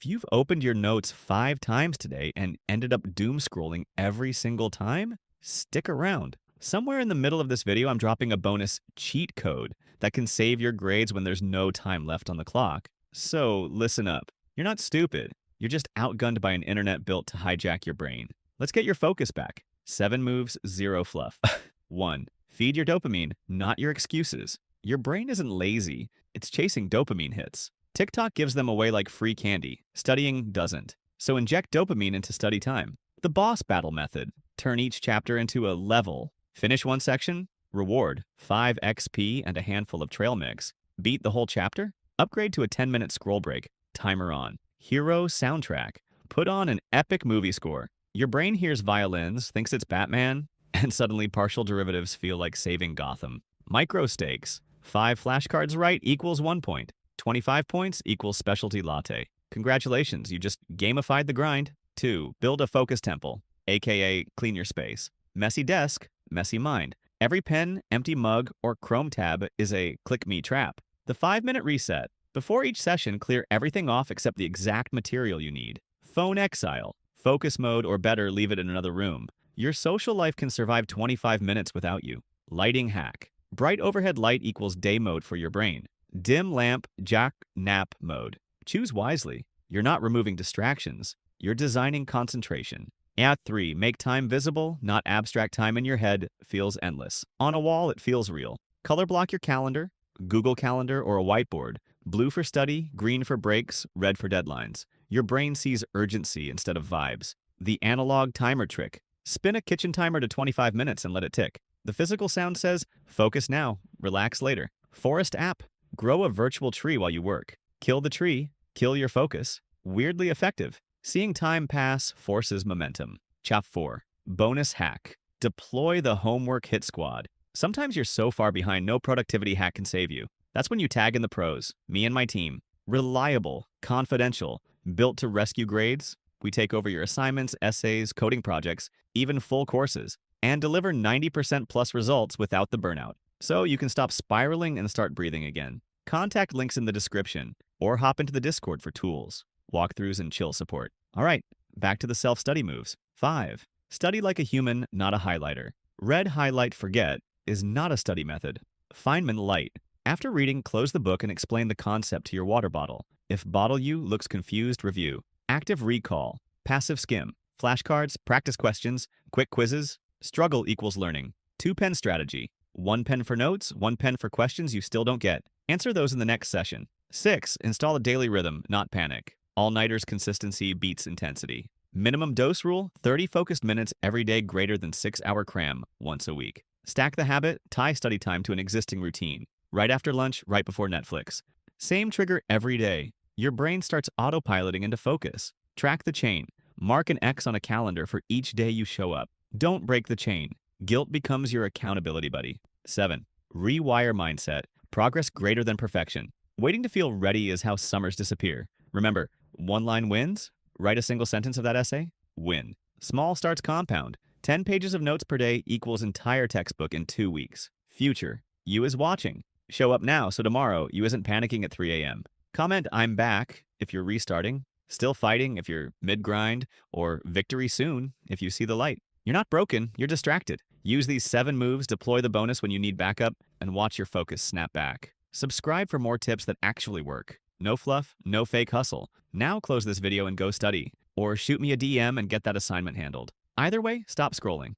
If you've opened your notes 5 times today and ended up doom scrolling every single time, stick around. Somewhere in the middle of this video, I'm dropping a bonus cheat code that can save your grades when there's no time left on the clock. So listen up. You're not stupid. You're just outgunned by an internet built to hijack your brain. Let's get your focus back. 7 moves, 0 fluff. 1. Feed your dopamine, not your excuses. Your brain isn't lazy. It's chasing dopamine hits. TikTok gives them away like free candy. Studying doesn't. So inject dopamine into study time. The boss battle method. Turn each chapter into a level. Finish one section. Reward. 5 XP and a handful of trail mix. Beat the whole chapter? Upgrade to a 10-minute scroll break. Timer on. Hero soundtrack. Put on an epic movie score. Your brain hears violins, thinks it's Batman, and suddenly partial derivatives feel like saving Gotham. Micro stakes. 5 flashcards right equals 1 point. 25 points equals specialty latte. Congratulations, you just gamified the grind. 2. Build a focus temple, aka clean your space. Messy desk, messy mind. Every pen, empty mug, or Chrome tab is a click me trap. The 5-minute reset. Before each session, clear everything off except the exact material you need. Phone exile. Focus mode, or better, leave it in another room. Your social life can survive 25 minutes without you. Lighting hack. Bright overhead light equals day mode for your brain. Dim lamp, jack nap mode. Choose wisely. You're not removing distractions. You're designing concentration. At 3, make time visible, not abstract time in your head feels endless. On a wall, it feels real. Color block your calendar, Google Calendar or a whiteboard. Blue for study, green for breaks, red for deadlines. Your brain sees urgency instead of vibes. The analog timer trick. Spin a kitchen timer to 25 minutes and let it tick. The physical sound says, focus now, relax later. Forest app. Grow a virtual tree while you work. Kill the tree, kill your focus. Weirdly effective. Seeing time pass forces momentum. Chap 4. Bonus hack. Deploy the homework hit squad. Sometimes you're so far behind no productivity hack can save you. That's when you tag in the pros, me and my team. Reliable, confidential, built to rescue grades. We take over your assignments, essays, coding projects, even full courses, and deliver 90% plus results without the burnout. So you can stop spiraling and start breathing again. Contact links in the description, or hop into the Discord for tools, walkthroughs, and chill support. All right, back to the self-study moves. 5. Study like a human, not a highlighter. Red highlight forget is not a study method. Feynman light. After reading, close the book and explain the concept to your water bottle. If bottle you looks confused, review. Active recall. Passive skim. Flashcards, practice questions, quick quizzes. Struggle equals learning. 2-pen strategy. 1 pen for notes, 1 pen for questions you still don't get. Answer those in the next session. 6. Install a daily rhythm, not panic. All-nighters consistency beats intensity. Minimum dose rule, 30 focused minutes every day greater than 6-hour cram once a week. Stack the habit, tie study time to an existing routine. Right after lunch, right before Netflix. Same trigger every day. Your brain starts autopiloting into focus. Track the chain. Mark an X on a calendar for each day you show up. Don't break the chain. Guilt becomes your accountability buddy. 7. Rewire mindset. Progress greater than perfection. Waiting to feel ready is how summers disappear. Remember, 1-line wins. Write a single sentence of that essay. Win. Small starts compound. 10 pages of notes per day equals entire textbook in 2 weeks. Future. You is watching. Show up now so tomorrow you isn't panicking at 3 a.m. Comment I'm back if you're restarting. Still fighting if you're mid-grind. Or victory soon if you see the light. You're not broken, you're distracted. Use these 7 moves, deploy the bonus when you need backup, and watch your focus snap back. Subscribe for more tips that actually work. No fluff, no fake hustle. Now close this video and go study. Or shoot me a DM and get that assignment handled. Either way, stop scrolling.